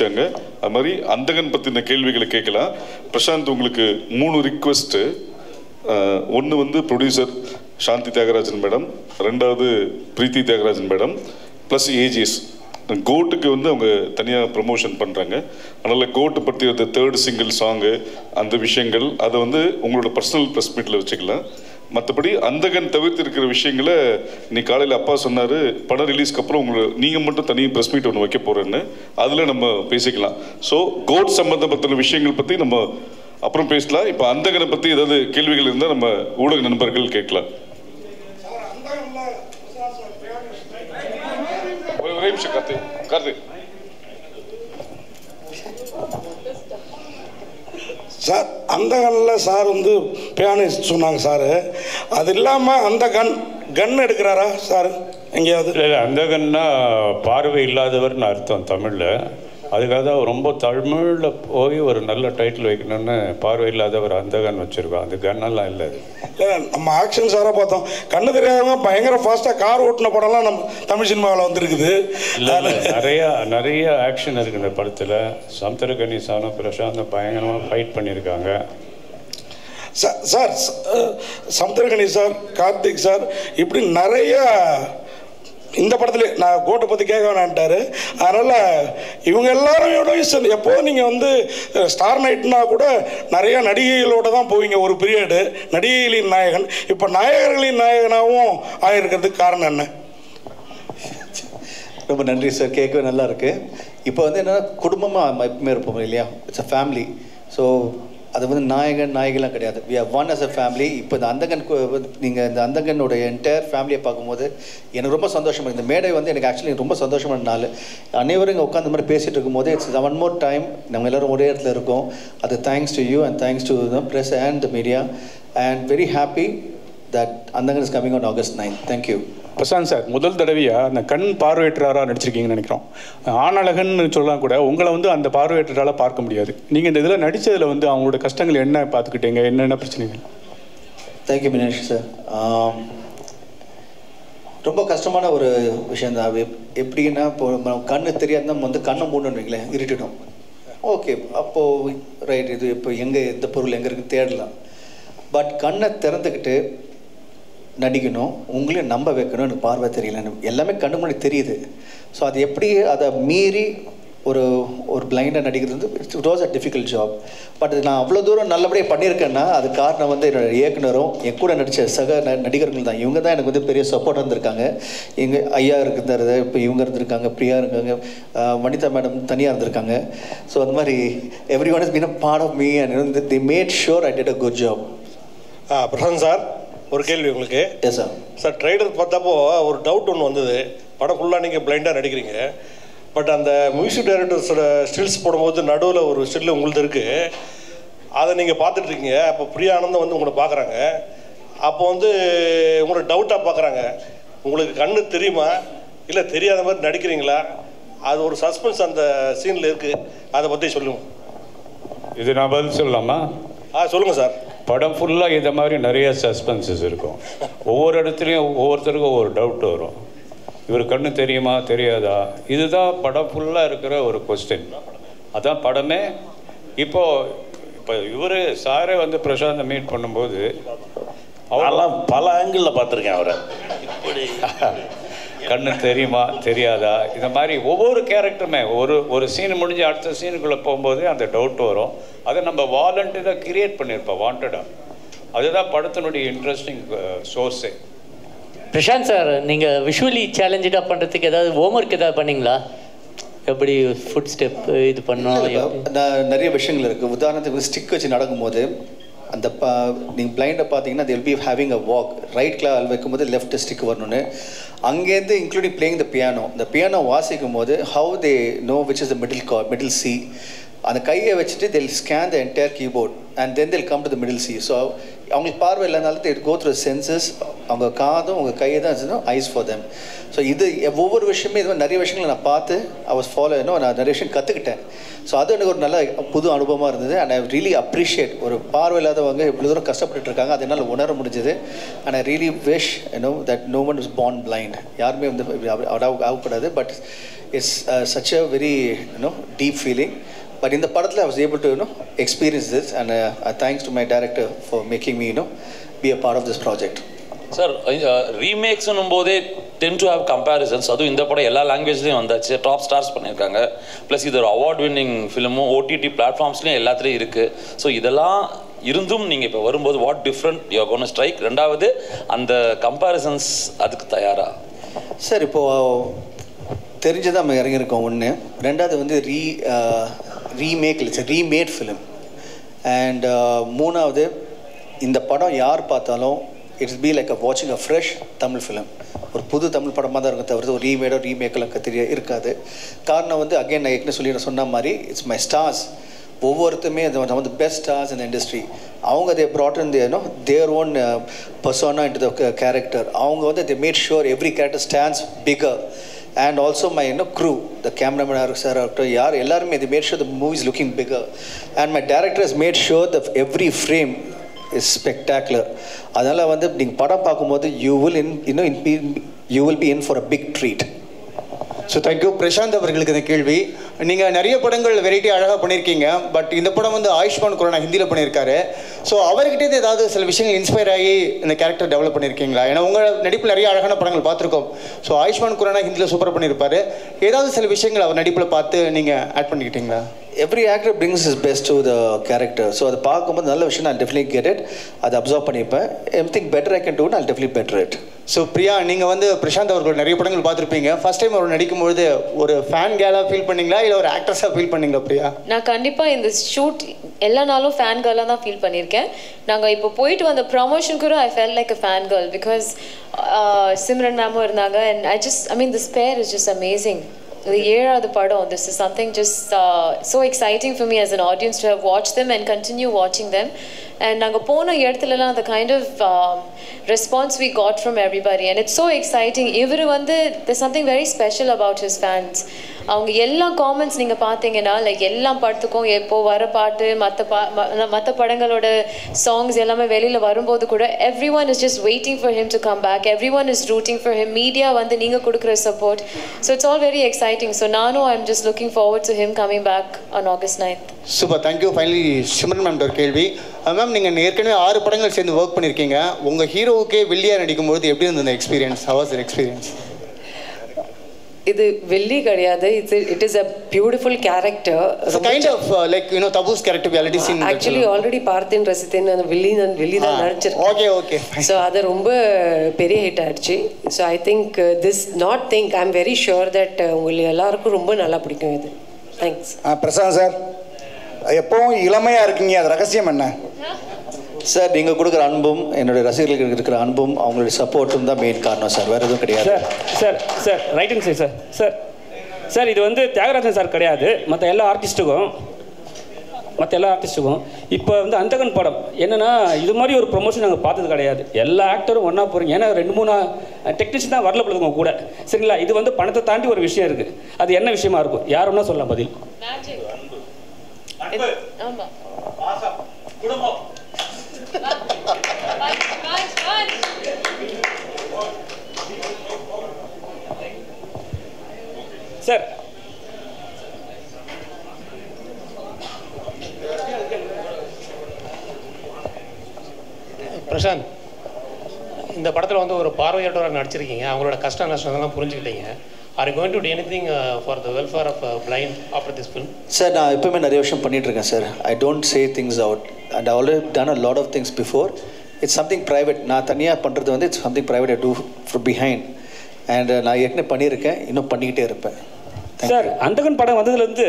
தெரிவித்தாங்க. அது மாதிரி அந்தகன் பற்றின கேள்விகளை கேட்கலாம். பிரசாந்த், உங்களுக்கு 3 ரிக்வெஸ்ட்டு. ஒன்று வந்து ப்ரொடியூசர் சாந்தி தியாகராஜன் மேடம், 2வது பிரீத்தி தியாகராஜன் மேடம், ப்ளஸ் ஏஜிஎஸ். கோட்டுக்கு வந்து அவங்க தனியாக ப்ரமோஷன் பண்ணுறாங்க. அதனால் கோட்டு பற்றி அந்த 3rd சிங்கிள் சாங்கு அந்த விஷயங்கள் அதை வந்து உங்களோட பர்சனல் ப்ரெஸ் மீட்டில் வச்சுக்கலாம். மற்றபடி அந்தகன் தவிர்த்து இருக்கிற விஷயங்களை நீ காலையில் அப்பா சொன்னார், படம் ரிலீஸ்க்கு அப்புறம் நீங்கள் மட்டும் தனி ப்ரெஸ் மீட் ஒன்று வைக்க போகிறேன்னு, அதில் நம்ம பேசிக்கலாம். ஸோ கோட் சம்மந்தப்பட்ட விஷயங்கள் பற்றி நம்ம அப்புறம் பேசலாம். இப்போ அந்தகனை பற்றி ஏதாவது கேள்விகள் இருந்தால் நம்ம ஊடக நண்பர்கள் கேட்கலாம். ஒரே நிமிஷம் கார்த்தி. சார், அந்தகனில் சார் வந்து பியானிஸ்ட் சொன்னாங்க சார். அது இல்லாமல் அந்த கன் எடுக்கிறாரா சார் எங்கேயாவது? இல்லை, அந்தகன்னா பார்வை இல்லாதவர்னு அர்த்தம் தமிழில். அதுக்காக தான் ரொம்ப தமிழில் போய் ஒரு நல்ல டைட்டில் வைக்கணும்னு பார்வை இல்லாதவர் அந்தகன் வச்சுருக்கோம். அது கன்னெல்லாம் இல்லை. இல்லை, நம்ம ஆக்ஷன் சாராக பார்த்தோம். கண்ணு தெரியாதவங்க பயங்கர ஃபாஸ்ட்டாக கார் ஓட்டின படம்லாம் நம்ம தமிழ் சினிமாவில் வந்துருக்குது. இல்லை, நிறைய ஆக்ஷன் இருக்குது இந்த படத்தில். சமுத்திரக்கனி சாரும் பிரசாந்தும் பயங்கரமாக ஃபைட் பண்ணியிருக்காங்க. Sir, Samuthirakani sir, Karthik sir, இப்படி நிறைய இந்த படத்துல நான் கோட்டை பற்றி கேட்க வேணான்ட்டாரு. அதனால் இவங்க எல்லாரும் எப்போது நீங்கள் வந்து ஸ்டார் நைட்னா கூட நிறைய நடிகைகளோடு தான் போவீங்க ஒரு பீரியடு. நடிகைகளின் நாயகன், இப்போ நாயகர்களின் நாயகனாகவும் ஆகிருக்கிறதுக்கு காரணம் என்ன? ரொம்ப நன்றி சார், கேட்கவே நல்லா இருக்குது. இப்போ வந்து என்னென்னா குடும்பமாக எப்பவுமே இருப்போம் இல்லையா, இட்ஸ் அ ஃபேமிலி. ஸோ அது வந்து நாயகன்லாம் கிடையாது. We are one as a family. இப்போ இந்த அந்தகன் நீங்கள் இந்த அந்தகனோட என்டையர் ஃபேமிலியை பார்க்கும்போது எனக்கு ரொம்ப சந்தோஷமாக. இந்த மேடை வந்து எனக்கு ஆக்சுவலி ரொம்ப சந்தோஷமான நாள். அனைவரும் இங்கே உட்காந்து மாதிரி பேசிகிட்டு இருக்கும்போது இட்ஸ் ஒன் மோர் டைம் நம்ம எல்லோரும் ஒரே இடத்துல இருக்கோம். அது thanks to you and thanks to the press and the media. And very happy that Andhagan is coming on August 9. Thank you. Prashanth sir, முதல் தடவையாக அந்த கண் பார்வையற்றராக நடிச்சிருக்கீங்கன்னு நினைக்கிறோம். ஆணழகன்னு சொல்லலாம் கூட உங்களை வந்து அந்த பார்வையற்றரால் பார்க்க முடியாது. நீங்கள் இந்த இதில் நடித்ததில் வந்து அவங்களோட கஷ்டங்கள் என்ன பார்த்துக்கிட்டீங்க, என்னென்ன பிரச்சனைகள்? Thank you Meenakshi sir. ரொம்ப கஷ்டமான ஒரு விஷயந்தான். எப்படின்னா இப்போ கண்ணு தெரியாதுன்னா வந்து கண்ணை மூடணும்னு வைங்களேன், இருட்டிடும். ஓகே, அப்போது ரைட், இது இப்போ எங்கே எந்த பொருள் எங்கே இருக்குன்னு தேடலாம். பட் கண்ணை திறந்துக்கிட்டு நடிக்கணும், உங்களையும் நம்ப வைக்கணும். எனக்கு பார்வை தெரியலன்னு எல்லாமே கண்ணு முன்னாடி தெரியுது. ஸோ அது எப்படி அதை மீறி ஒரு பிளைண்டாக நடிக்கிறது வந்து it was a difficult job. But நான் அவ்வளோ தூரம் நல்லபடியாக பண்ணியிருக்கேன்னா அது காரணம் வந்து என்னோட இயக்குனரும் என் கூட நடித்த சக நடிகர்கள் தான். இவங்க தான் எனக்கு வந்து பெரிய சப்போர்ட் இருந்திருக்காங்க. எங்கள் ஐயா இருந்தார், இப்போ இவங்க இருந்திருக்காங்க, பிரியா இருக்காங்க, வனிதா மேடம் தனியாக இருந்திருக்காங்க. ஸோ அந்த மாதிரி everyone is been a part of me and the made sure I did a good job. Prashanth sir, ஒரு கேள்வி உங்களுக்கு. Yes sir. சார், ட்ரைலர் பார்த்தப்போ ஒரு டவுட் ஒன்று வந்தது. படம் ஃபுல்லாக நீங்கள் பிளைண்டாக நடிக்கிறீங்க. பட் அந்த மியூசிக் டைரக்டர்ஸோட ஸ்டில்ஸ் போடும்போது நடுவில் ஒரு ஸ்டில் உங்களுது இருக்குது. அதை நீங்கள் பார்த்துட்ருக்கீங்க. அப்போ பிரியா ஆனந்தம் வந்து உங்களை பார்க்குறாங்க. அப்போ வந்து உங்களை டவுட்டாக பார்க்குறாங்க. உங்களுக்கு கண்ணு தெரியுமா இல்லை தெரியாத மாதிரி நடிக்கிறீங்களா? அது ஒரு சஸ்பென்ஸ் அந்த சீனில் இருக்குது. அதை பற்றி சொல்லுங்கள். இது நான் பதில் சொல்லலாமா? சொல்லுங்கள் சார். படம் ஃபுல்லாக இந்த மாதிரி நிறைய சஸ்பென்சஸ் இருக்கும். ஒவ்வொரு இடத்துலையும் ஒவ்வொருத்தருக்கும் ஒவ்வொரு டவுட் வரும். இவர் கண்ணு தெரியுமா தெரியாதா? இதுதான் படம் ஃபுல்லாக இருக்கிற ஒரு கொஸ்டின். அதான் படமே. இப்போ இவர் சாரே வந்து பிரசாந்தை மீட் பண்ணும்போது அவரெல்லாம் பல ஆங்கிளில் பார்த்துருக்கேன் அவரை. இப்படி கண்ணு தெரியுமா தெரியாதா, இந்த மாதிரி ஒவ்வொரு கேரக்டருமே ஒரு சீன் முடிஞ்சு அடுத்த சீனுக்குள்ளே போகும்போது அந்த டவுட் வரும். அதை நம்ம வாலண்டியராக கிரியேட் பண்ணியிருப்போம், வாண்டடாக. அதுதான் படத்தினுடைய இன்ட்ரெஸ்டிங் சோர்ஸே. பிரசாந்த் சார், நீங்கள் விஷுவலி சேலஞ்சடாக பண்ணுறதுக்கு ஏதாவது ஹோம்ஒர்க் ஏதாவது பண்ணிங்களா? எப்படி ஃபுட் ஸ்டெப் இது பண்ணோம்? நிறைய விஷயங்கள் இருக்குது. உதாரணத்துக்கு ஸ்டிக் வச்சு நடக்கும்போது அந்த நீங்கள் பிளைண்டை பார்த்தீங்கன்னா they'll be having a walk. Right கிளால் வைக்கும்போது லெஃப்ட் ஸ்டிக் வரணும்னு. அங்கேருந்து இன்க்ளூடிங் பிளேயிங் த பியானோ, இந்த பியானோ வாசிக்கும் போது how they know which is the middle C. அந்த கையை வச்சுட்டு they'll scan the entire keyboard and then they'll come to the middle C. So அவங்களுக்கு பார்வை இல்லைனாலும் they go through senses. அவங்க காதும் உங்கள் கையை தான் வச்சுருந்தோம் ஐஸ் ஃபார் தெம். ஸோ இது ஒவ்வொரு விஷயமே இது மாதிரி நிறைய விஷயங்களை நான் பார்த்து நான் நிறைய விஷயம் கற்றுக்கிட்டேன். ஸோ அது எனக்கு ஒரு நல்ல புது அனுபவமாக இருந்தது. அண்ட் ஐ ரியலி அப்ரிஷியேட் ஒரு பார்வை இல்லாதவங்க இவ்வளோ தூரம் கஷ்டப்பட்டு இருக்காங்க. அது என்னால் உணர முடிஞ்சது. And I really wish that no one is born blind. யாருமே வந்து ஆகக்கூடாது. But it's such a very deep feeling. But in the படத்தில் I was able to experience this, and thanks to my director for making me be a part of this project. Sir ரீமேக்ஸ்னும் போதே ten to have comparisons. அதுவும் இந்த படம் எல்லா லாங்குவேஜ்லேயும் வந்தாச்சு, top stars பண்ணியிருக்காங்க. Plus இது ஒரு அவார்ட் வின்னிங் ஃபிலிமும் ஓடிடி பிளாட்ஃபார்ம்ஸ்லேயும் எல்லாத்துலேயும் இருக்குது. ஸோ இதெல்லாம் இருந்தும் நீங்கள் இப்போ வரும்போது what different you are gone strike? ரெண்டாவது அந்த கம்பேரிசன்ஸ் அதுக்கு தயாரா? சார் இப்போது தெரிஞ்சதான் நம்ம இறங்கியிருக்கோம் ஒன்று. ரெண்டாவது ரீமேக் இல்லை சார், ரீமேட் ஃபிலிம். அண்ட் மூணாவது இந்த படம் யார் பார்த்தாலும் இட்ஸ் பி லைக் வாட்சிங் அ ஃப்ரெஷ் தமிழ் ஃபிலிம். ஒரு புது தமிழ் படமாக தான் இருக்கும், தவிர ஒரு ரீமேக்கெல்லாம் இருக்காது. காரணம் அகைன் நான் ஏற்கனவே சொன்ன மாதிரி இட்ஸ் மை ஸ்டார்ஸ். ஒவ்வொருத்தருமே அது பெஸ்ட் ஸ்டார்ஸ் இன் இண்டஸ்ட்ரி. அவங்க தே brought in their own persona into the character. அவங்க they made sure every character stands bigger. And also my crew, the cameraman sir, yaar ellarume they made sure the movie is looking bigger. And my director has made sure that every frame is spectacular. அதனால நீங்க படம் பார்க்கும்போது you will be in for a big treat. So thank you. Prashanth அவர்களுக்கு இந்த கேள்வி. நீங்கள் நிறைய படங்கள் வெரைட்டி அழகாக பண்ணியிருக்கீங்க. பட் இந்த படம் ஆயுஷ்மான் குரானா ஹிந்தியில் பண்ணியிருக்காரு. ஸோ அவர்கிட்டே ஏதாவது சில விஷயங்கள் இன்ஸ்பயர் ஆகி இந்த கேரக்டர் டெவலப் பண்ணியிருக்கீங்களா? ஏன்னா உங்கள் நடிப்பில் நிறைய அழகான படங்கள் பார்த்துருக்கோம். ஸோ ஆயுஷ்மான் குரானா ஹிந்தியில் சூப்பர் பண்ணியிருப்பாரு. ஏதாவது சில விஷயங்கள் அவர் நடிப்பில் பார்த்து நீங்கள் add பண்ணிக்கிட்டீங்களா? Every actor brings his best to the character. So அதை பார்க்கும்போது நல்ல விஷயம், I'll definitely get it. அதை அப்சர்வ் பண்ணிப்பேன். Anything better I can do, I'll definitely better it. So Priya, நீங்கள் பிரசாந்த் அவர்கள் நிறைய படங்கள் பார்த்துருப்பீங்க. ஃபர்ஸ்ட் டைம் அவர் நடிக்கும்பொழுது ஒரு ஃபேன் கேலாக ஃபீல் பண்ணீங்களா இல்லை ஒரு ஆக்ட்ரஸாக ஃபீல் பண்ணீங்களா பிரியா? நான் கண்டிப்பாக இந்த ஷூட் எல்லா நாளும் ஃபேன் கேர்லாக தான் ஃபீல் பண்ணியிருக்கேன். நாங்கள் இப்போ போயிட்டு வந்த ப்ரமோஷன் கூட I fell like a fan girl because Simran மேமும் இருந்தாங்க. And this pair is just amazing. The ஏழாவது படம், this is something just so exciting for me as an audience to have watched them and continue watching them. And நாங்கள் போன இடத்துலலாம் the kind of response we got from everybody, and it's so exciting. இவர் there's something very special about his fans. அவங்க எல்லா comments நீங்கள் பார்த்தீங்கன்னா like எல்லா படத்துக்கும் எப்போ வர பாட்டு மற்ற படங்களோட சாங்ஸ் எல்லாமே வெளியில் வரும்போது கூட everyone is just waiting for him to come back. Everyone is rooting for him. Media நீங்கள் கொடுக்குற support. So it's all very exciting. So நானும் I am just looking forward to him coming back on August 9th. Super, thank you. Finally Simran ma'am ஒரு கேள்வி. Ma'am, நீங்கள் ஏற்கனவே 6 படங்கள் சேர்ந்து work பண்ணியிருக்கீங்க. உங்கள் ஹீரோவுக்கே வில்லியாக நடிக்கும்போது எப்படி இருந்தது experience? How was your experience? இது வெள்ளி கிடையாது. It is a beautiful character. It's a kind of like Tabu's character we already seen. Actually already பார்த்தேன் ரசித்தேன். அந்த வெள்ளி தான் நடிச்சிருக்கேன். Okay. So அது ரொம்ப பெரிய ஹிட் ஆயிடுச்சு. So I think I'm very sure that உங்களுக்கு எல்லாருக்கும் ரொம்ப நல்லா பிடிக்கும் இது. Thanks. பிரசாந்த் சார், எப்பவும் இளமையாக இருக்கீங்க, அது ரகசியம் என்ன? சார், நீங்கள் கொடுக்குற அன்பும் என்னுடைய ரசிகர்களுக்கு இருக்கிற அன்பும் அவங்களுடைய சப்போர்ட்டும் தான் மெயின் காரணம் சார், வேறு எதுவும் கிடையாது. சார் ரைட்டுங்க சார் இது தியாகராஜன் சார் கிடையாது, மற்ற எல்லா ஆர்டிஸ்ட்டுக்கும் இப்போ அந்தகன் படம் என்னென்னா இது மாதிரி ஒரு ப்ரொமோஷன் நாங்கள் பார்த்தது கிடையாது. எல்லா ஆக்டரும் ஒன்றா போகிறீங்க. ஏன்னா 2-3 டெக்னீஷியன் தான் வரல போடுங்க கூட, சரிங்களா? இது பணத்தை தாண்டி ஒரு விஷயம் இருக்குது. அது என்ன விஷயமா இருக்கும்? யார் ஒன்றா சொல்லலாம் பதில்? சார் பிரசாந்த், இந்த படத்தில் ஒரு பார்வையற்றவராக நடிச்சிருக்கீங்க. அவங்களோட கஷ்ட நஷ்டங்கள்லாம் புரிஞ்சுக்கிட்டீங்க. Are you going to do anything for the welfare of blind after this film? Sir, நான் எப்பவுமே நிறைய விஷயம் பண்ணிட்டு இருக்கேன் sir. I don't say things out and I already done a lot of things before. It's something private. நான் தனியாக பண்ணுறது it's something private I do from behind. And நான் ஏற்கனவே பண்ணியிருக்கேன், இன்னும் பண்ணிக்கிட்டே இருப்பேன். சார், அந்தகன் படம் வந்ததுலேருந்து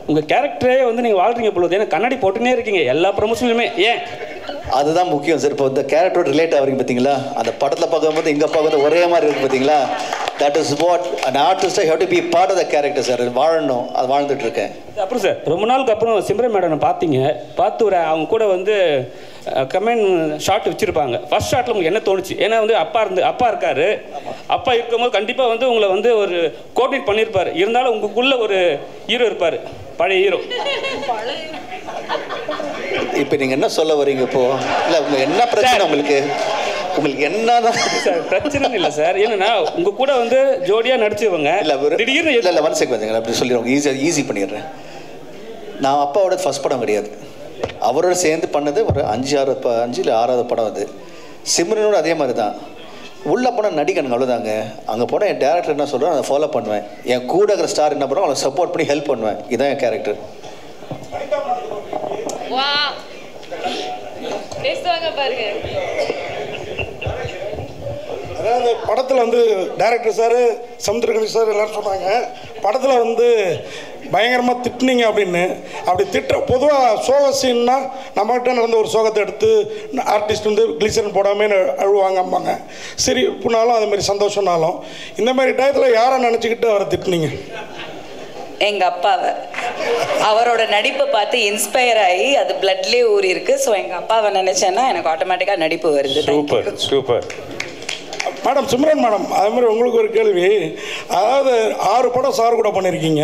உங்கள் கேரக்டரே நீங்கள் வாழ்றீங்க பொழுது. ஏன்னா கண்ணாடி போட்டுனே இருக்கீங்க எல்லா ப்ரமோஷன்லையுமே. ஏன்? அதுதான் முக்கியம் சார். இப்போ இந்த கேரக்டரோட ரிலேட் ஆகிறீங்க பார்த்தீங்களா? அந்த படத்தில் பார்க்கும்போது இங்கே பார்க்கும்போது ஒரே மாதிரி இருக்குது பார்த்தீங்களா? That is what an artist have to be part of the character sir. வாழணும், அது வாழ்ந்துட்டு இருக்கேன். அப்புறம் சார், ரொம்ப நாளுக்கு அப்புறம் சிம்ரன் மேடம் பார்த்து அவங்க கூட கமெண்ட் ஷாட் வச்சுருப்பாங்க. ஃபர்ஸ்ட் ஷாட்டில் உங்களுக்கு என்ன தோணுச்சு? ஏன்னா அப்பா இருக்காரு. அப்பா இருக்கும்போது கண்டிப்பாக உங்களை ஒரு கோஆர்டினேட் பண்ணியிருப்பார். இருந்தாலும் உங்களுக்குள்ள ஒரு ஹீரோ இருப்பார், பழைய ஹீரோ. இப்போ நீங்கள் என்ன சொல்ல வரீங்க? இப்போ இல்லை, என்ன பிரச்சனை உங்களுக்கு? உங்களுக்கு என்னதான் சார் பிரச்சனை இல்லை சார். ஏன்னா உங்கள் கூட வந்து ஜோடியாக நடிச்சவங்க இல்லை திடீர்னு இல்லை 1 செகண்ட் அப்படி சொல்லிடுவாங்க. ஈஸி பண்ணிடுறேன். நான் அப்பாவோட ஃபர்ஸ்ட் படம் கிடையாது, அவரோட சேர்ந்து பண்ணது ஒரு 5 இல்லை 6வது படம். அது சிம்ரனோட அதே மாதிரி தான். உள்ளே போனால் நடிக்கணுங்க, அவ்வளோதாங்க. அங்கே போனால் என் டேரக்டர் என்ன சொல்கிறோம் அதை ஃபாலோ பண்ணுவேன். என் கூட இருக்கிற ஸ்டார் என்ன பண்ணுவோம், அவனை சப்போர்ட் பண்ணி ஹெல்ப் பண்ணுவேன். இதுதான் என் கேரக்டர். அதாவது படத்தில் வந்து டைரக்டர் சார், சமுத்திரகணி சார் எல்லோரும் சொன்னாங்க, படத்தில் வந்து பயங்கரமாக திட்டினீங்க அப்படின்னு. அப்படி பொதுவாக சோக சீன்னா நம்மகிட்ட நடந்த ஒரு சோகத்தை எடுத்து ஆர்டிஸ்ட் வந்து கிளிசரின் போடாமல் அழுவாங்கம்பாங்க. சரி இப்போனாலும் அதுமாரி சந்தோஷம்னாலும் இந்த மாதிரி டயத்தில் யாரை நினச்சிக்கிட்டு அவரை திட்டினீங்க? எங்கள் அப்பாவை. அவரோட நடிப்பை பார்த்து இன்ஸ்பயர் ஆகி அது பிளட்லேயே ஊறி இருக்கு. ஸோ எங்கள் அப்பாவை நினச்சேன்னா எனக்கு ஆட்டோமேட்டிக்காக நடிப்பு வருது. Super super. Madam Simran madam, அது மாதிரி உங்களுக்கு ஒரு கேள்வி. அதாவது 6 படம் சார் கூட பண்ணியிருக்கீங்க.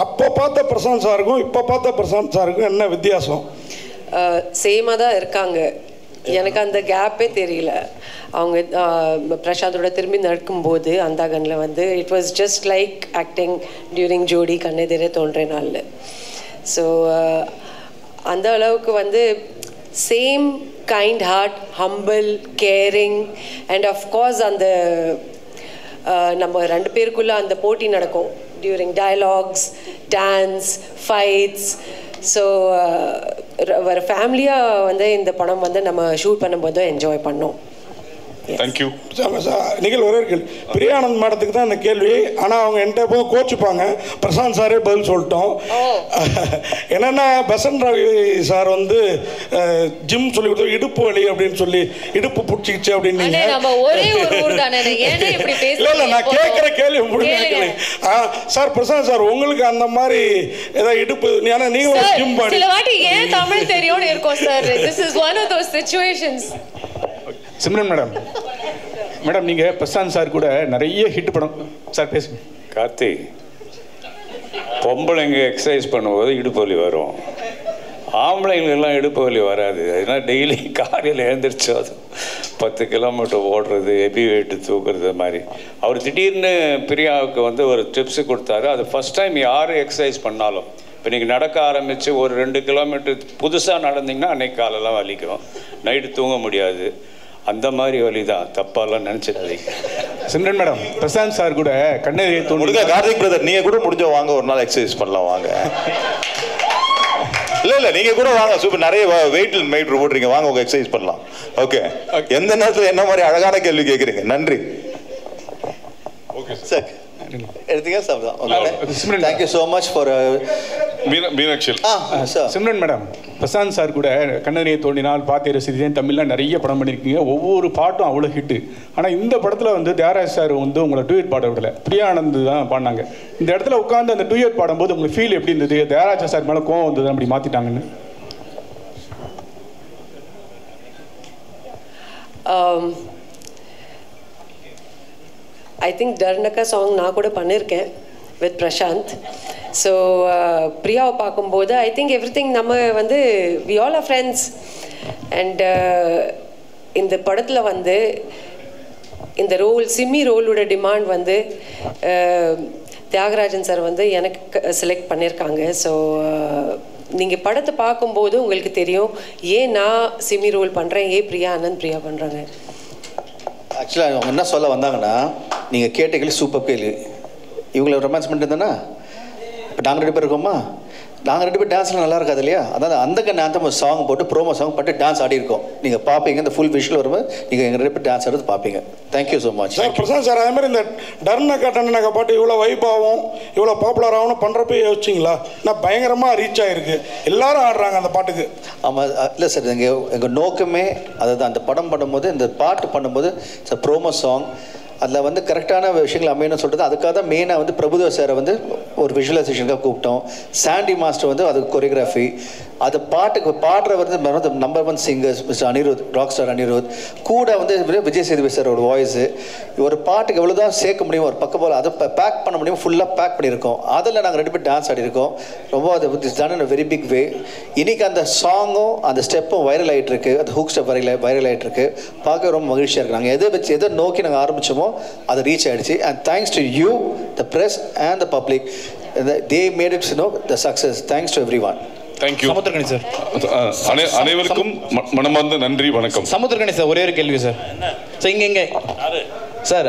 அப்போ பார்த்த பிரசாந்த் சாருக்கும் இப்போ பார்த்த பிரசாந்த் சாருக்கும் என்ன வித்தியாசம்? சேமாக தான் இருக்காங்க. எனக்கு அந்த கேப்பே தெரியல. அவங்க பிரசாந்தோட திரும்பி நடக்கும்போது அந்தாகனில் வந்து it was just like acting during Jodi கண்ணெதிரே தோன்ற நாளில். ஸோ அந்த அளவுக்கு வந்து same kind heart, humble, caring and of course அந்த நம்ம 2 பேருக்குள்ளே அந்த போட்டி நடக்கும் during dialogues, dance, fights. So ஒரு ஃபேமிலியாக வந்து இந்த படம் வந்து நம்ம ஷூட் பண்ணும்போது என்ஜாய் பண்ணோம். தேங்க்யூ. நிகழ் ஒரே கேள்வி. பிரியானந்த் மேடத்துக்கு தான் இந்த கேள்வி. ஆனால் அவங்க என்கிட்ட போய் கோச்சிப்பாங்க, பிரசாந்த் சாரே பதில் சொல்லிட்டோம். என்னென்னா பசன் ரவி சார் வந்து ஜிம் சொல்லி கொடுத்தோம், இடுப்பு வலி அப்படின்னு சொல்லி இடுப்பு பிடிச்சிக்கிச்சு அப்படின்னு. இல்லை நான் கேட்குற கேள்வி முடிஞ்சு சார் பிரசாந்த் சார் உங்களுக்கு அந்த மாதிரி ஏதாவது இடுப்பு, ஏன்னா நீங்க ஜிம் பாடி சில வாட்டி ஏன் தமிழ் தெரியும்னு இருக்கும் sir. This is one of those situations. Simran madam, நீங்கள் பிரசாந்த் சார் கூட நிறைய ஹிட் படம் சார் பேசுங்க. கார்த்திக், பொம்பளைங்க எக்ஸசைஸ் பண்ணும்போது இடுப்பு வலி வரும், ஆம்பளைங்களுக்கெல்லாம் இடுப்பு வலி வராது. அதனால் டெய்லி காலையில் எழுந்திரிச்சு அது 10 கிலோமீட்டர் ஓடுறது, ஹெவி வெயிட்டு தூக்குறது மாதிரி. அவர் திடீர்னு பிரியாவுக்கு வந்து ஒரு டிப்ஸு கொடுத்தாரு. அது ஃபஸ்ட் டைம் யார் எக்ஸசைஸ் பண்ணாலும், இப்போ நீங்கள் நடக்க ஆரம்பித்து ஒரு 2 கிலோமீட்டர் புதுசாக நடந்தீங்கன்னா அன்னைக்கு காலெல்லாம் வலிக்கும், நைட்டு தூங்க முடியாது. அந்த மாதிரி வழி தான், தப்பாலாம் நினச்சிடாதீங்க. சிம்ரன் மேடம், பிரசாந்த் சார் கூட கண்ணெதிரே தோணுங்க. கார்த்திக் பிரதர், நீங்கள் கூட முடிஞ்ச வாங்க, ஒரு நாள் எக்ஸசைஸ் பண்ணலாம் வாங்க. இல்லை நீங்கள் கூட வாங்க, சூப்பர். நிறைய வெயிட் போடுறீங்க, வாங்க உங்க எக்ஸசைஸ் பண்ணலாம். ஓகே, எந்த நேரத்தில் என்ன மாதிரி அழகான கேள்வி கேட்குறீங்க. நன்றி. ஓகே சார், எடுத்தீங்க sir. Thank you so much for Meenakshi. Simran madam, Prashanth sir கூட கண்ணெதிரே தோண்டினால், பார்த்தே ரசித்தேன், தமிழ்லாம் நிறைய படம் பண்ணியிருக்கீங்க. ஒவ்வொரு பாட்டும் அவ்வளோ ஹிட்டு. ஆனால் இந்த படத்தில் வந்து தியாகராஜ் சார் வந்து உங்களை டூயட் பாட விடலை, பிரியானந்த் தான் பாடினாங்க. இந்த இடத்துல உட்காந்து அந்த டூயட் பாடும்போது உங்களுக்கு ஃபீல் எப்படி இருந்தது? தியாகராஜ் சார் மேலே கோவம் வந்தது அப்படி மாற்றிட்டாங்கன்னு? ஐ திங்க் டர்னக்கா சாங் நான் கூட பண்ணியிருக்கேன் வித் பிரசாந்த். ஸோ பிரியாவை பார்க்கும்போது ஐ திங்க் எவ்ரி திங் நம்ம வந்து we all are friends. And இந்த படத்தில் வந்து இந்த சிம்மி ரோலோட டிமாண்ட் வந்து தியாகராஜன் சார் வந்து எனக்கு செலக்ட் பண்ணியிருக்காங்க. ஸோ நீங்கள் படத்தை பார்க்கும்போது உங்களுக்கு தெரியும் ஏன் நான் சிம்மி ரோல் பண்ணுறேன், ஏன் பிரியா பண்ணுறாங்க. ஆக்சுவலாக அவங்க என்ன சொல்ல வந்தாங்கன்னா, நீங்கள் கேட்ட கேள்வி சூப்பர் கேள்வி. இவங்களை ரொமான்ஸ் பண்ணிட்டு இருந்தேன்னா இப்போ நாங்கள் 2 பேர் இருக்கோமா, நாங்கள் 2 பேர் டான்ஸ்லாம் நல்லா இருக்காது இல்லையா? அதாவது அந்த நேரத்தை சாங் போட்டு ப்ரோமோ சாங் போட்டு டான்ஸ் ஆடி இருக்கோம். நீங்கள் பார்ப்பீங்க, இந்த ஃபுல் விஷுவல் வரும்போது நீங்கள் எங்கள் 2 பேர் டான்ஸ் ஆடுறது பார்ப்பீங்க. Thank you so much sir. Prashanth sir, அதே மாதிரி இந்த டர்னக்கா பாட்டு இவ்வளோ வைப் ஆகும், இவ்வளோ பாப்புலர் ஆகும்னு பண்ணுறப்ப யோசிச்சிங்களா? நான் பயங்கரமாக ரீச் ஆகிருக்கு, எல்லாரும் ஆடுறாங்க அந்த பாட்டுக்கு. ஆமாம், இல்லை சார், எங்கள் நோக்கமே அதாவது அந்த படம் பண்ணும்போது, இந்த பாட்டு பண்ணும்போது ப்ரோமோ சாங் அதில் வந்து கரெக்டான விஷயங்கள் அமையணும்னு சொல்கிறது. அதுக்காக தான் மெயினாக வந்து பிரபுதேவா சாரை வந்து ஒரு விஷுவலைசேஷனுக்காக கூப்பிட்டோம். சாண்டி மாஸ்டர் வந்து அதுக்கு கொரியோகிராஃபி, அது பாட்டுக்கு பாடுற வந்து number 1 singers mister Anirudh, rock star Anirudh, கூட வந்து விஜய் சேதுபதி சாரோட வாய்ஸு. ஒரு பாட்டுக்கு எவ்வளோ தான் சேர்க்க முடியும், ஒரு பக்கம் போல் அதை பேக் பண்ண முடியும், ஃபுல்லாக பேக் பண்ணியிருக்கோம். அதில் நாங்கள் 2 பேர் டான்ஸ் ஆடிருக்கோம். ரொம்ப அது done in very big way. இன்றைக்கி அந்த சாங்கும் அந்த ஸ்டெப்பும் வைரல் ஆகிட்டு இருக்கு, அந்த ஹூக் ஸ்டெப் வைரல் ஆகிட்டு இருக்கு. பார்க்க ரொம்ப மகிழ்ச்சியாக இருக்குது. நாங்கள் எதை நோக்கி நாங்கள் ஆரம்பித்தோமோ அதை ரீச் ஆகிடுச்சு. And thanks to you, the press and the public, they made it's the success. Thanks to everyone. Thank you Samuthirakani sir. அனைவருக்கும் மனமார்ந்த நன்றி, வணக்கம். சமுத்திரகணி சார், ஒரே ஒரு கேள்வி சார். சார் இங்கே சார்,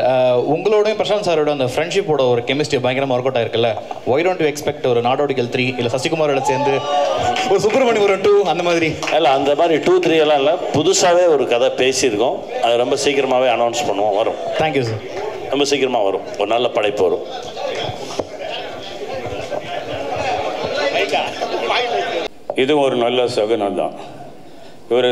உங்களோடையும் பிரசாந்த் சாரோட அந்த ஃப்ரெண்ட்ஷிப்போட ஒரு கெமிஸ்ட்ரி பயங்கரமாக ஒர்க் அவுட் ஆயிருக்குல்ல. ஒய் டோன்ட் யூ எக்ஸ்பெக்ட் ஒரு நாடோடிகள் 3 இல்லை சசிகுமாரோட சேர்ந்து ஒரு சுப்பிரமணியபுரம் 2 அந்த மாதிரி? இல்லை, அந்த மாதிரி 2, 3 எல்லாம் இல்லை, புதுசாகவே ஒரு கதை பேசியிருக்கோம். அது ரொம்ப சீக்கிரமாகவே அனௌன்ஸ் பண்ணுவோம், வரும். Thank you sir. ரொம்ப சீக்கிரமாக வரும், ஒரு நல்ல படைப்பு வரும். இது ஒரு நல்ல சகுனம் தான். இவர்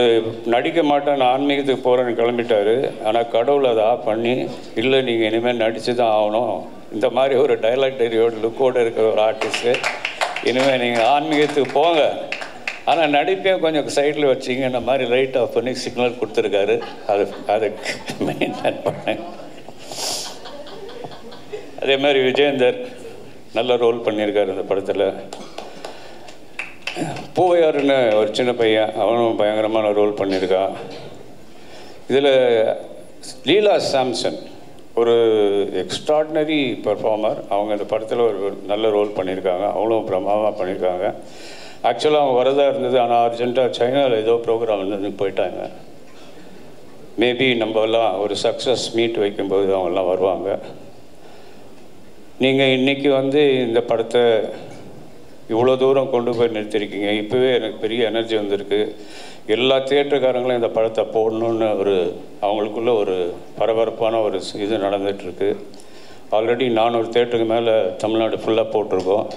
நடிக்க மாட்டேன்னு ஆன்மீகத்துக்கு போகிறேன்னு கிளம்பிட்டார். ஆனால் கடவுளை அதை பண்ணி, இல்லை நீங்கள் இனிமேல் நடித்து தான் ஆகணும், இந்த மாதிரி ஒரு டைலாக் டெரியோட லுக்கோடு இருக்கிற ஒரு ஆர்டிஸ்ட்டு, இனிமேல் நீங்கள் ஆன்மீகத்துக்கு போங்க, ஆனால் நடிப்பையும் கொஞ்சம் சைடில் வச்சிங்க, இந்த மாதிரி லைட் ஆஃப் பண்ணி சிக்னல் கொடுத்துருக்காரு. அதை மெயின்டைன் பண்ணேன். அதே மாதிரி விஜயேந்தர் நல்ல ரோல் பண்ணியிருக்காரு இந்த படத்தில். பூவையாருன்னு ஒரு சின்ன பையன், அவனும் பயங்கரமான ரோல் பண்ணியிருக்கான். இதில் லீலா சாம்சன் ஒரு எக்ஸ்ட்ராடினரி பெர்ஃபார்மர். அவங்க இந்த படத்தில் ஒரு நல்ல ரோல் பண்ணியிருக்காங்க, அவங்களும் பிரமாதமாக பண்ணியிருக்காங்க. ஆக்சுவலாக அவங்க வரதா இருந்தது, ஆனால் அர்ஜென்ட்டாக சைனாவில் ஏதோ ப்ரோக்ராம் இருந்து போயிட்டாங்க. மேபி நம்மலாம் ஒரு சக்ஸஸ் மீட் வைக்கும்போது அவங்கெல்லாம் வருவாங்க. நீங்கள் இன்றைக்கி வந்து இந்த படத்தை இவ்வளோ தூரம் கொண்டு போய் நிறுத்திருக்கீங்க. இப்போவே எனக்கு பெரிய எனர்ஜி வந்திருக்கு. எல்லா தியேட்டருக்காரங்களும் இந்த படத்தை போடணுன்னு அவங்களுக்குள்ள ஒரு பரபரப்பான ஒரு இது நடந்துகிட்ருக்கு. ஆல்ரெடி 400 தியேட்டருக்கு மேலே தமிழ்நாடு ஃபுல்லாக போட்டிருக்கோம்.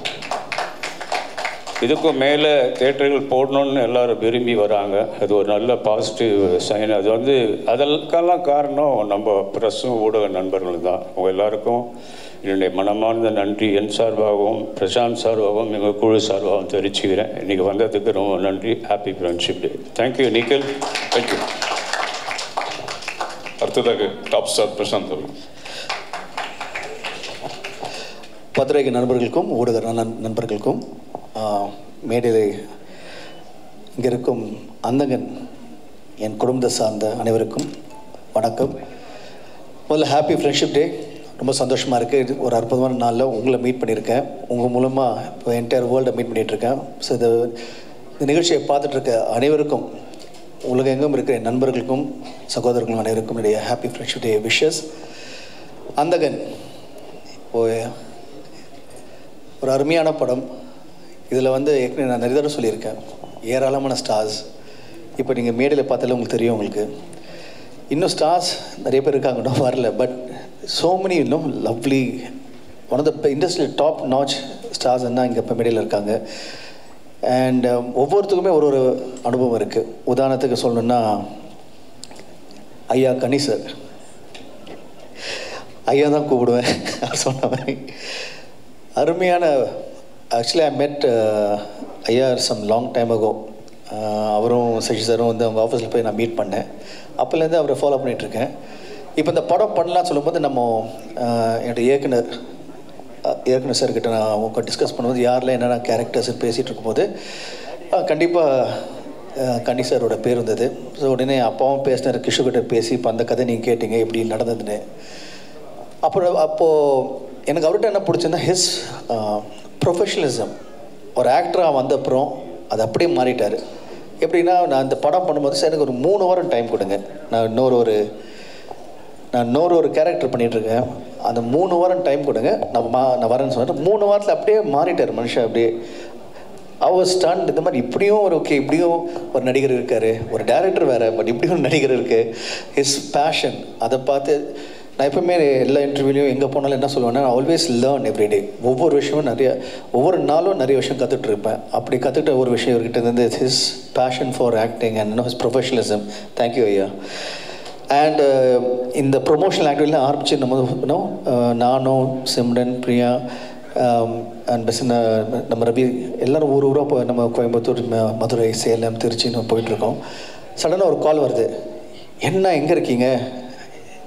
இதுக்கும் மேலே தியேட்டர்கள் போடணுன்னு எல்லோரும் விரும்பி வராங்க. அது ஒரு நல்ல பாசிட்டிவ் சைன். அது வந்து அதற்கெல்லாம் காரணம் நம்ம ப்ரெஸ்ஸும் ஊடக நண்பர்களும் தான். உங்கள் எல்லாருக்கும் என்னுடைய மனமார்ந்த நன்றி என் சார்பாகவும் பிரசாந்த் சார்பாகவும் எங்கள் குழு சார்பாகவும் தெரிவிச்சுக்கிறேன். இன்றைக்கி வந்ததுக்கு ரொம்ப நன்றி. Happy friendship day. Thank you Nikhil. Thank you. அடுத்ததாக டாப் ஸ்டார் பிரசாந்த் அவர்கள். பத்திரிகை நண்பர்களுக்கும் ஊடக நண்பர்களுக்கும் மேடையில் இங்கே இருக்கும் அந்தகன் என் குடும்பத்தை சார்ந்த அனைவருக்கும் வணக்கம். முதல்ல ஹாப்பி ஃப்ரெண்ட்ஷிப் டே. ரொம்ப சந்தோஷமாக இருக்குது. இது ஒரு அற்புதமான நாளில் உங்களை மீட் பண்ணியிருக்கேன். உங்கள் மூலமாக இப்போ என்டையர் வேர்ல்டை மீட் பண்ணிகிட்ருக்கேன். ஸோ இந்த நிகழ்ச்சியை பார்த்துட்ருக்க அனைவருக்கும், உலகம் எங்கும் இருக்கிற நண்பர்களுக்கும் சகோதரர்களும் அனைவருக்கும் என்னுடைய ஹாப்பி ஃப்ரெண்ட்ஷிப் டே விஷஸ். அந்தகன் ஒரு அருமையான படம். இதில் வந்து ஏற்கனவே நான் நிறைய தடவை சொல்லியிருக்கேன், ஏராளமான ஸ்டார்ஸ். இப்போ நீங்கள் மேடையில் பார்த்தாலே உங்களுக்கு தெரியும். உங்களுக்கு இன்னும் ஸ்டார்ஸ் நிறைய பேர் இருக்காங்க, இன்னும் வரல. But so many lovely, one of the industry top notch stars என்ன இங்கே இப்போ மேடையில் இருக்காங்க. அண்ட் ஒவ்வொருத்துக்குமே ஒரு அனுபவம் இருக்குது. உதாரணத்துக்கு சொல்லணுன்னா ஐயா கனி சார், ஐயா தான் கூப்பிடுவேன் சொன்ன மாதிரி. அருமையான ஆக்சுவலி ஐ மெட் ஐயா சம் லாங் டைம் அகோ. அவரும் சசி சாரும் வந்து அவங்க ஆஃபீஸில் போய் நான் மீட் பண்ணேன். அப்போலேருந்து அவரை ஃபாலோ பண்ணிகிட்ருக்கேன். இப்போ இந்த படம் பண்ணலான்னு சொல்லும்போது நம்ம என்னுடைய இயக்குனர் சார்கிட்ட நான் அவங்க டிஸ்கஸ் பண்ணும்போது யாரில் என்னென்ன கேரக்டர்ஸ்ன்னு பேசிகிட்டு இருக்கும்போது கண்டிப்பாக கனி சாரோட பேர் இருந்தது. ஸோ உடனே அப்பாவும் பேசினார், கிஷோர்கிட்ட பேசி இப்போ அந்த கதை நீங்கள் கேட்டீங்க எப்படி நடந்ததுன்னு. அப்போது எனக்கு அவர்கிட்ட என்ன பிடிச்சிருந்தா ஹிஸ் ப்ரொஃபஷனலிசம். ஒரு ஆக்டராக வந்த அப்புறம் அது அப்படியே மாறிட்டார். எப்படின்னா நான் இந்த படம் பண்ணும்போது சார் எனக்கு ஒரு 3 வாரம் டைம் கொடுங்க, நான் இன்னொரு ஒரு கேரக்டர் பண்ணிகிட்ருக்கேன், அந்த 3 வாரம் டைம் கொடுங்க, நான் வரேன்னு சொன்னேன். 3 வாரத்தில் அப்படியே மாறிட்டார் மனுஷன். அப்படியே அவர் ஸ்டாண்ட் இந்த மாதிரி இப்படியும் ஒரு இப்படியும் ஒரு நடிகர் இருக்கார், ஒரு டைரக்டர் வேறு, பட் இப்படியும் ஒரு நடிகர் இருக்குது. ஹிஸ் பேஷன் அதை பார்த்து நான் எப்பவுமே எல்லா இன்டர்வியூலையும் எங்கே போனாலும் என்ன சொல்லுவேன்னா, ஆல்வேஸ் லேர்ன் எவ்ரிடே. ஒவ்வொரு விஷயமும் ஒவ்வொரு நாளும் நிறைய விஷயம் கற்றுட்ருப்பேன். அப்படி கற்றுக்கிட்ட ஒரு விஷயம் இவர்கிட்ட இருந்து his passion for acting and his professionalism. Thank you ஐயா. அண்ட் இந்த ப்ரொமோஷனல் ஆக்டிவிட்டியில் ஆரம்பித்து நம்ம நானும் சிம்ரன் பிரியா அண்ட் நம்ம ரவி எல்லோரும் ஊராக இப்போ நம்ம கோயம்புத்தூர் மதுரை சேலம் திருச்சின்னு போயிட்டுருக்கோம். சடனாக ஒரு கால் வருது, என்ன எங்கே இருக்கீங்க?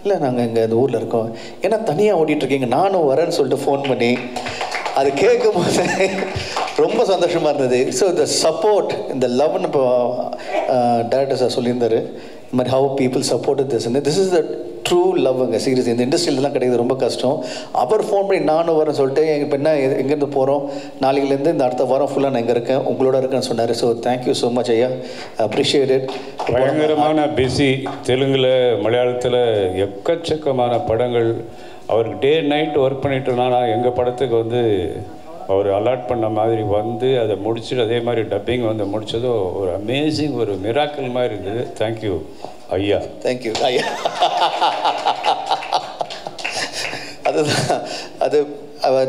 இல்லை நாங்கள் இங்கே இந்த ஊரில் இருக்கோம். ஏன்னா தனியாக ஓடிட்டுருக்கீங்க, நானும் வரேன்னு சொல்லிட்டு ஃபோன் பண்ணி அது கேட்கும் போது ரொம்ப சந்தோஷமாக இருந்தது. ஸோ இந்த சப்போர்ட், இந்த லவ்னு இப்போ டேரக்டர் சார் சொல்லியிருந்தார், இந்த மாதிரி how people support this is the true லவ்ங்க. சீரியஸ் இந்த இண்டஸ்ட்ரியிலலாம் கிடைக்கிறது ரொம்ப கஷ்டம். அவர் ஃபோன் பண்ணி நானும் வரேன்னு சொல்லிட்டு இப்போ என்ன எங்கேருந்து போகிறோம், நாளைக்குலேருந்து இந்த அடுத்த வாரம் ஃபுல்லாக நான் இங்கே இருக்கேன், உங்களோட இருக்கேன்னு சொன்னார். ஸோ தேங்க்யூ ஸோ மச் ஐயா, அப்ரிஷியேட்டட். பயங்கரமான பிஸி தெலுங்கில் மலையாளத்தில் எக்கச்சக்கமான படங்கள். அவருக்கு டே நைட் ஒர்க் பண்ணிட்டோம்னா எங்கள் படத்துக்கு வந்து அவர் அலாட் பண்ண மாதிரி வந்து அதை முடிச்சுட்டு அதே மாதிரி டப்பிங் வந்து முடிச்சதோ ஒரு அமேசிங், ஒரு மிராக்கிள் மாதிரி இருந்தது. தேங்க்யூ ஐயா. தேங்க்யூ ஐயா. அதுதான் அது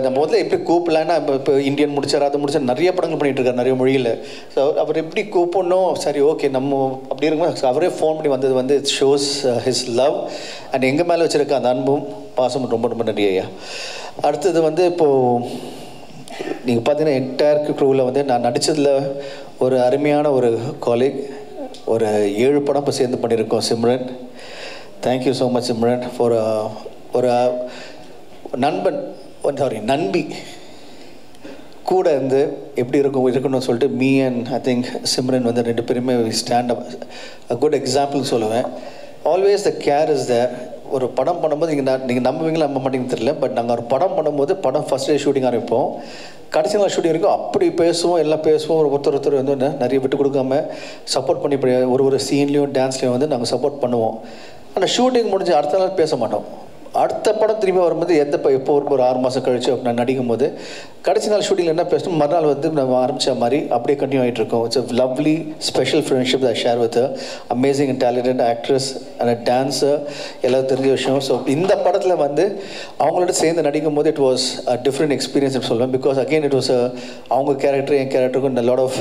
நம்ம முதல்ல எப்படி கூப்பிடலான்னா, இப்போ இந்தியன் முடிச்சார், அதை முடிச்சார், நிறைய படங்கள் பண்ணிகிட்டு இருக்காரு நிறைய மொழியில். ஸோ அவர் எப்படி கூப்பிடணும், சரி ஓகே நம்ம அப்படி இருக்கும்போது அவரே ஃபோன் பண்ணி வந்தது வந்து it shows his love and எங்கள் மேலே வச்சுருக்க அந்த அன்பும் பாசமும் ரொம்ப ரொம்ப நன்றி ஐயா. அடுத்தது வந்து இப்போது நீங்கள் பார்த்தீங்கன்னா என்டையர் க்ரூவில் வந்து நான் நடித்ததில் ஒரு அருமையான ஒரு காலேஜ், ஒரு 7 படம் இப்போ சேர்ந்து பண்ணியிருக்கோம். Simran, thank you so much Simran for ஒரு நண்பன், நண்பி கூட இருந்து எப்படி இருக்கணும்னு சொல்லிட்டு me and I think Simran வந்து 2 பேருமே stand up a good example சொல்லுவேன். Always the care is there. ஒரு படம் பண்ணும்போது நீங்கள் நம்புவீங்களா நம்ப மாட்டீங்கன்னு தெரியல, பட் நாங்கள் ஒரு படம் பண்ணும்போது படம் ஃபஸ்ட் டே ஷூட்டிங் ஆரம்பிப்போம், கடைசி நாள் ஷூட்டிங் இருக்கும், அப்படி பேசுவோம், எல்லாம் பேசுவோம். ஒருத்தர் வந்து நிறைய விட்டு கொடுக்காம சப்போர்ட் பண்ணி ஒரு சீன்லேயும் டான்ஸ்லேயும் வந்து நாங்கள் சப்போர்ட் பண்ணுவோம். ஆனால் ஷூட்டிங் முடிஞ்சு அடுத்த நாள் பேச மாட்டோம். அடுத்த படம் திரும்பி வரும்போது எப்போ ஒரு 6 மாதம் கழிச்சு நான் நடிக்கும் போது கடைசி நாள் ஷூட்டிங்கில் என்ன பேசணும், மறுநாள் வந்து நம்ம ஆரம்பித்த மாதிரி அப்படியே கண்டினியூ ஆகிட்டு இருக்கோம். It's a lovely special friendship I share with amazing and talented actress and a dancer, எல்லாம் தெரிஞ்ச விஷயம். ஸோ இந்த படத்தில் வந்து அவங்களோட சேர்ந்து நடிக்கும் போது it was a different experience சொல்லுவேன். பிகாஸ் அகெயின் இட் வாஸ் அவங்க கேரக்டர் என் கேரக்டருக்கும் லாட் ஆஃப்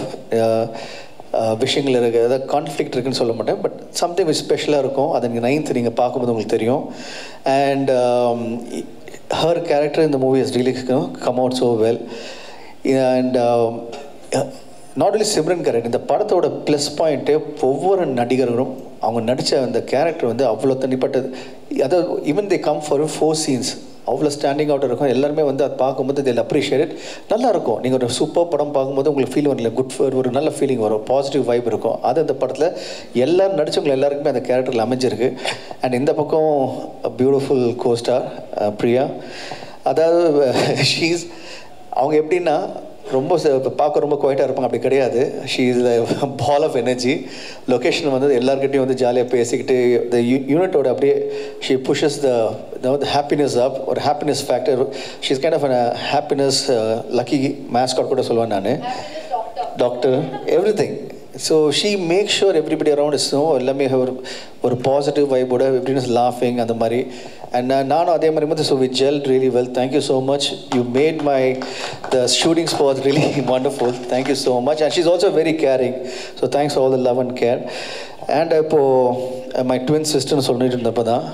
விஷயங்கள் இருக்குது, அதாவது கான்ஃப்ளிக்ட் இருக்குன்னு சொல்ல மாட்டேன், பட் சம்திங் ஸ்பெஷலாக இருக்கும். அதை நீங்கள் 9th நீங்கள் பார்க்கும்போது உங்களுக்கு தெரியும். அண்ட் ஹர் கேரக்டர் இந்த movie is really come out so well. And not only Simran character, இந்த படத்தோட ப்ளஸ் பாயிண்ட்டு ஒவ்வொரு நடிகர்களும் அவங்க நடித்த அந்த கேரக்டர் வந்து அவ்வளோ தனிப்பட்டது. அதாவது even they come for 4 scenes அவ்வளோ ஸ்டாண்டிங் அவுட் இருக்கும். எல்லாருமே வந்து அது பார்க்கும்போது இதில் அப்ரிஷியேட் நல்லாயிருக்கும். நீங்கள் ஒரு சூப்பர் படம் பார்க்கும்போது உங்களுக்கு ஃபீல் வரல, ஒரு நல்ல ஃபீலிங் வரும், பாசிட்டிவ் வைப் இருக்கும். அது அந்த படத்தில் எல்லோரும் நடித்தவங்க எல்லாருக்குமே அந்த கேரக்டரில் அமைஞ்சிருக்கு. அண்ட் இந்த பக்கம் பியூட்டிஃபுல் கோஸ்டார் பிரியா, அதாவது ஷீஸ் அவங்க எப்படின்னா ரொம்ப பார்க்க ரொம்ப குவைட்டாக இருப்பாங்க, அப்படி கிடையாது. She is the ball of energy. Location வந்து எல்லாருக்கிட்டையும் வந்து ஜாலியாக பேசிக்கிட்டு த யூனிட்டோட அப்படியே ஷீ புஷஸ் த ஹாப்பினஸ் அப், ஒரு happiness factor. She is kind of a happiness lucky mascot கூட சொல்லுவேன் நான், doctor everything. So she make sure everybody around is எல்லாமே ஒரு பாசிட்டிவ் வைபோட எப்படின்னு லாஃபிங் அந்த மாதிரி. அண்ட் நானும் அதே மாதிரி வந்து so we gel really well. Thank you so much. You made the shooting spot really wonderful. Thank you so much. And she is also very caring. So thanks all the love and care. And இப்போது my twin சிஸ்டர்னு சொல்லிட்டு இருந்தப்போ தான்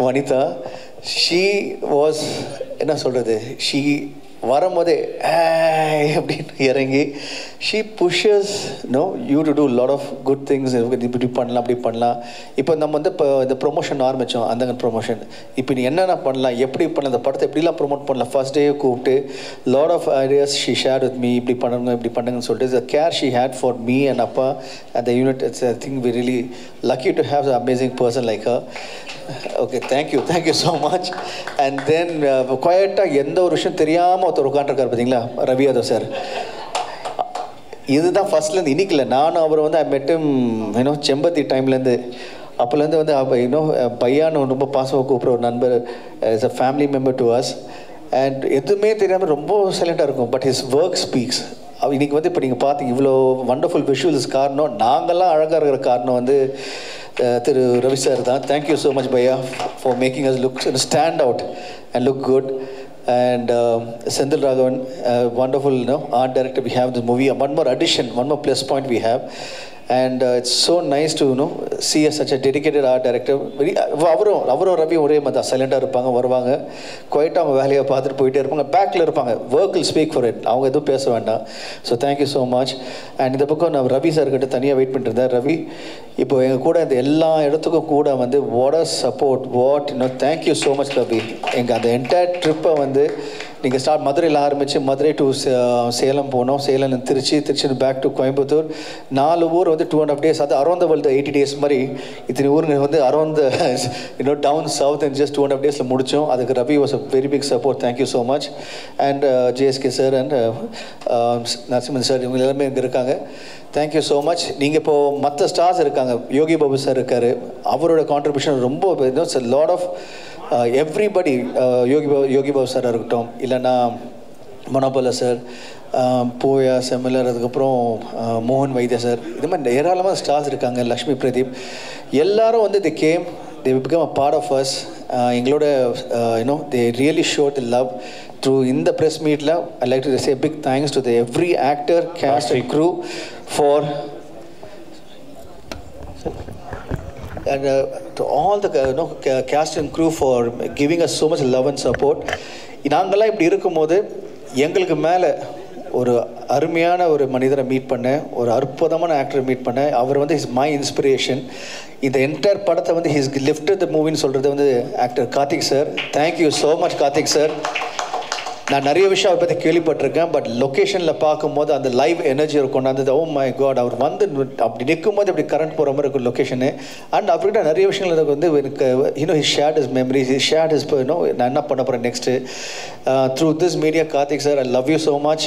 Vanitha, she was என்ன சொல்கிறது, she வரும்போதே அப்படின்னு இறங்கி she pushes you to do lot of good things. இப்படி பண்ணலாம் அப்படி பண்ணலாம். இப்போ நம்ம வந்து இப்போ இந்த ப்ரொமோஷன் ஆரம்பித்தோம், அந்த ப்ரொமோஷன் இப்போ நீ என்னென்ன பண்ணலாம், எப்படி பண்ணலாம், இந்த படத்தை எப்படிலாம் ப்ரொமோட் பண்ணலாம், ஃபர்ஸ்ட் டே கூப்பிட்டு lot of ideas she share with me, இப்படி பண்ணுங்க இப்படி பண்ணுங்கன்னு சொல்லிட்டு the care she had for me and அப்பா at the unit. It's I think we really lucky to have a amazing person like her. Okay, thank you so much. And then குவாய்ட்டாக எந்த ஒரு விஷயம் தெரியாமல் ஒருத்தர் உட்காந்துருக்கார் பார்த்தீங்களா, ரவி யாதவ் சார். இதுதான் ஃபர்ஸ்ட்லேருந்து இன்னைக்கு இல்லை, நானும் அவர் வந்து ஐ மெட்டும் செம்பத்தி டைம்லேருந்து அப்போலேருந்து வந்து பையான்னு ரொம்ப பாசமாக கூப்பிட்ற ஒரு நண்பர், is a family member to us. And எதுவுமே தெரியாமல் ரொம்ப சைலண்ட்டாக இருக்கும், பட் ஹிஸ் ஒர்க் ஸ்பீக்ஸ். இன்றைக்கி வந்து இப்போ நீங்கள் பார்த்தீங்க இவ்வளோ வண்டர்ஃபுல் விஷுவல்ஸ் காரணம், நாங்கள்லாம் அழகாக இருக்கிற காரணம் வந்து திரு ரவி சார் தான். Thank you so much Bhaiya for making as look stand out and look good. And Sendil Raghavan, wonderful art director we have in this movie. One more addition, one more plus point we have. and it's so nice to see such a dedicated art director. அவரும் ரவி ஒரே மாதிரி தான் சைலண்டாக இருப்பாங்க, வருவாங்க குவைட்டாக அவங்க வேலையை பார்த்துட்டு போயிட்டே இருப்பாங்க, பேக்கில் இருப்பாங்க. Work will speak for it, அவங்க எதுவும் பேச வேண்டாம். So thank you so much. And இந்த பக்கம் நான் ரவி சார்கிட்ட தனியாக வெயிட் பண்ணிட்டு இருந்தேன். ரவி இப்போ எங்கள் கூட இந்த எல்லா இடத்துக்கும் கூட வந்து what a support, what thank you so much Ravi. எங்கள் அந்த என்டையர் ட்ரிப்பை வந்து நீங்கள் மதுரையில் ஆரம்பித்து மதுரை டு சேலம் போனோம், சேலம் திருச்சி பேக் டு கோயம்புத்தூர், 4 ஊர் வந்து 2.5 days. அது அரௌண்ட் த வேர்ல்டு 80 days மாதிரி இத்தனை ஊருங்க வந்து around town south and just 2.5 days முடித்தோம். அதுக்கு Ravi was a very big support. Thank you so much. And JSK sir and Narasimhan sir இவங்க எல்லாருமே இங்கே இருக்காங்க. Thank you so much. நீங்கள் இப்போது மற்ற ஸ்டார்ஸ் இருக்காங்க, யோகி பாபு சார் இருக்கார், அவரோட கான்ட்ரிபியூஷன் ரொம்ப lot of everybody. Yogi Babu சாராக இருக்கட்டும், இல்லைன்னா மனோபல சார், பூயா செமிலர், அதுக்கப்புறம் மோகன் வைத்தியா சார், இது மாதிரி ஏராளமான ஸ்டார்ஸ் இருக்காங்க, லக்ஷ்மி பிரதீப், எல்லாரும் வந்து they came, they become a part of us. எங்களோட they really show the love through இந்த ப்ரெஸ் மீட்டில். I like to say big thanks to the every actor, cast and crew for and to all the cast and crew for giving us so much love and support. நாங்கள்லாம் இப்படி இருக்கும்போது எங்களுக்கு மேலே ஒரு அருமையான ஒரு மனிதரை மீட் பண்ணேன், ஒரு அற்புதமான ஆக்டரை மீட் பண்ணேன். அவர் வந்து இஸ் மை இன்ஸ்பிரேஷன். இந்த என்டையர் படத்தை வந்து ஹிஸ் லிஃப்டட் த மூவின்னு சொல்கிறது வந்து actor Karthik sir. Thank you so much Karthik sir. நான் நிறைய விஷயம் அவரை பற்றி கேள்விப்பட்டிருக்கேன், பட் லொக்கேஷனில் பார்க்கும்போது அந்த லைவ் எனர்ஜி கொண்டாந்து ஓ மை காட், அவர் வந்து அப்படி நிற்கும்போது அப்படி கரண்ட் போகிற மாதிரி இருக்கும் லொக்கேஷனு. அண்ட் அவர்கிட்ட நிறைய விஷயங்கள் எனக்கு வந்து எனக்கு his shared is memories, his shared is நான் என்ன பண்ண போகிறேன் next through this media. Karthik sir, I love you so much.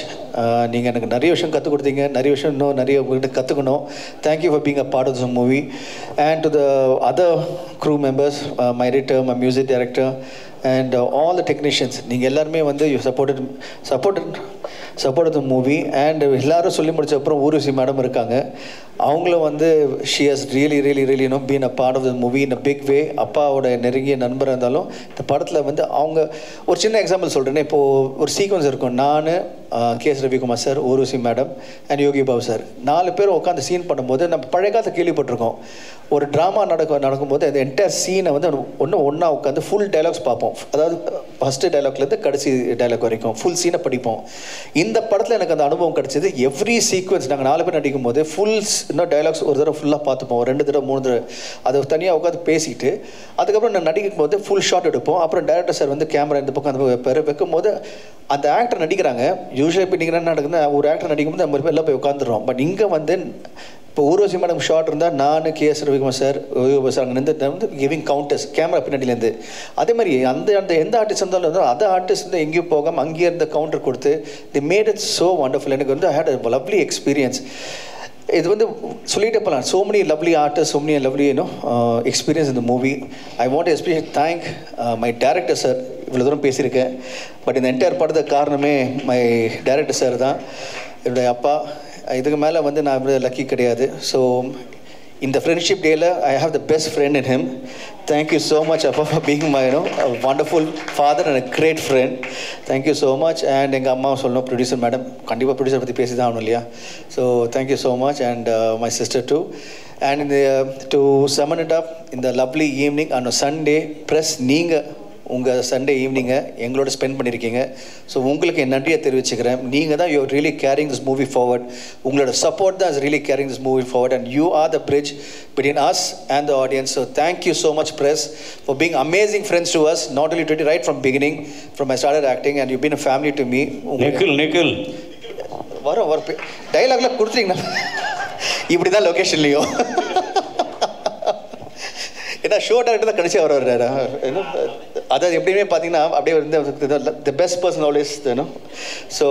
நீங்கள் எனக்கு நிறைய விஷயம் கற்றுக் கொடுத்தீங்க, நிறைய விஷயம் இன்னும் நிறைய உங்கள்கிட்ட கற்றுக்கணும். Thank you for being a part of this movie. And to the other crew members, my editor, my music director and all the technicians, நீங்கள் எல்லாருமே வந்து you supported the movie. and எல்லாரும் சொல்லி முடிச்ச அப்புறம் ஊர்வசி மேடம் இருக்காங்க, அவங்களும் வந்து she has really been a part of the movie in a big way. அப்பாவோட நெருங்கிய நண்பராக இருந்தாலும் இந்த படத்தில் வந்து அவங்க ஒரு சின்ன எக்ஸாம்பிள் சொல்கிறேன்னா, இப்போது ஒரு சீக்வன்ஸ் இருக்கும், நான் KS Ravikumar sir, Urvashi madam and Yogi Babu sir 4 பேர் உட்காந்து சீன் பண்ணும்போது நம்ம பழைய காலத்தை கேள்விப்பட்டிருக்கோம். ஒரு ட்ராமா நடக்கும்போது அந்த என்டையர் சீனை வந்து ஒன்றா உட்காந்து ஃபுல் டைலாக்ஸ் பார்ப்போம். அதாவது ஃபஸ்ட்டு டைலாக்லேருந்து கடைசி டைலாக் வரைக்கும் ஃபுல் சீனை படிப்போம். இந்த படத்தில் எனக்கு அந்த அனுபவம் கிடச்சிது. எவ்ரி சீக்வன்ஸ் நாங்கள் 4 பேர் நடிக்கும் போது ஃபுல் இன்னும் டைலாக்ஸ் ஒரு தடவை ஃபுல்லாக பார்த்துப்போம், 2 தடவை 3 தடவை அதை தனியாக உட்காந்து பேசிட்டு அதுக்கப்புறம் நான் நடிக்கும் போது ஃபுல் ஷாட் எடுப்போம். அப்புறம் டைரக்டர் சார் வந்து கேமரா இந்த பக்கம் அந்த வைப்பார். வைக்கும்போது அந்த ஆக்டர் நடிக்கிறாங்க. யூஸ்வலாக இப்போ நீங்கள் என்ன நடக்குதுன்னா, ஒரு ஆக்டர் நடிக்கும்போது நம்ம பேர் எல்லாம் போய் உட்காந்துடுறோம். பட் இங்கே வந்து இப்போ ஊர்வசி மேடம் ஷார்ட் இருந்தால் நான் கேஎஸ் ரவிக்குமார் சார், சார் அங்கே நின்று வந்து கிவிங் கவுண்டர்ஸ் கேமரா பின்னாடிலேருந்து. அதே மாதிரி அந்த எந்த ஆர்டிஸ்ட் இருந்தாலும் அந்த ஆர்டிஸ்ட் வந்து எங்கேயும் போகாமல் அங்கேயே இருந்த கவுண்டர் கொடுத்து they made it so wonderful. எனக்கு வந்து I had a lovely experience. இது வந்து சொல்லிகிட்டே போகலாம். So many lovely artist, so many lovely experience இந்த movie. I want especially thank my director sir. இவ்வளோ தூரம் பேசியிருக்கேன், பட் இந்த என்டையர் படத்துக்கு காரணமே மை டைரக்டர் சார் தான், என்னுடைய அப்பா. இதுக்கு மேலே வந்து நான் லக்கி கிடையாது. ஸோ இந்த ஃப்ரெண்ட்ஷிப் டேயில் I have the best friend in him. Thank you so much அப்பா for being my wonderful father and a great friend. Thank you so much. And எங்கள் அம்மாவை சொல்லணும், ப்ரொடியூசர் மேடம், கண்டிப்பாக ப்ரொடியூசர் பற்றி பேசி தான் ஆகணும் இல்லையா. So thank you so much. And my sister too. And to sum it up இந்த lovely evening on Sunday plus நீங்கள் உங்கள் சண்டே ஈவினிங்கை எங்களோட ஸ்பெண்ட் பண்ணியிருக்கீங்க. ஸோ உங்களுக்கு என் நன்றியை தெரிவிச்சுக்கிறேன். நீங்கள் தான் you are really carrying this movie forward. உங்களோட சப்போர்ட் தான் is really carrying this movie forward and you are the bridge between us and the audience. So thank you so much press for being amazing friends to us, not only today, right from beginning, from I started acting, and you've been a family to me. Nikhil வர டைலாக்லாம் கொடுத்துட்டீங்கன்னா இப்படி தான் லொக்கேஷன்லேயும் ஏன்னா show director தான் கடைசியாக வர்றாரு. அதாவது எப்படியுமே பார்த்தீங்கன்னா அப்படியே வந்து the best person always so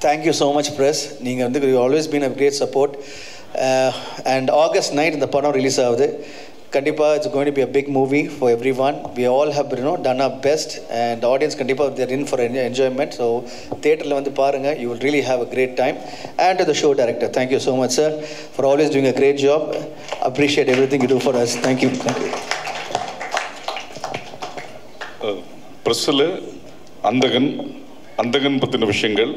thank you so much press. நீங்கள் வந்து always been a great support. And August 9 இந்த படம் ரிலீஸ் ஆகுது. கண்டிப்பாக it's going to be a big movie for everyone. We all have done our best and audience கண்டிப்பாக they're in for enjoyment. So தியேட்டரில் வந்து பாருங்கள், you will really have a great time. And to the show director, thank you so much sir for always doing a great job. Appreciate everything you do for us. Thank you. ப்ரெஸ்ஸில் அந்தகன் பற்றின விஷயங்கள்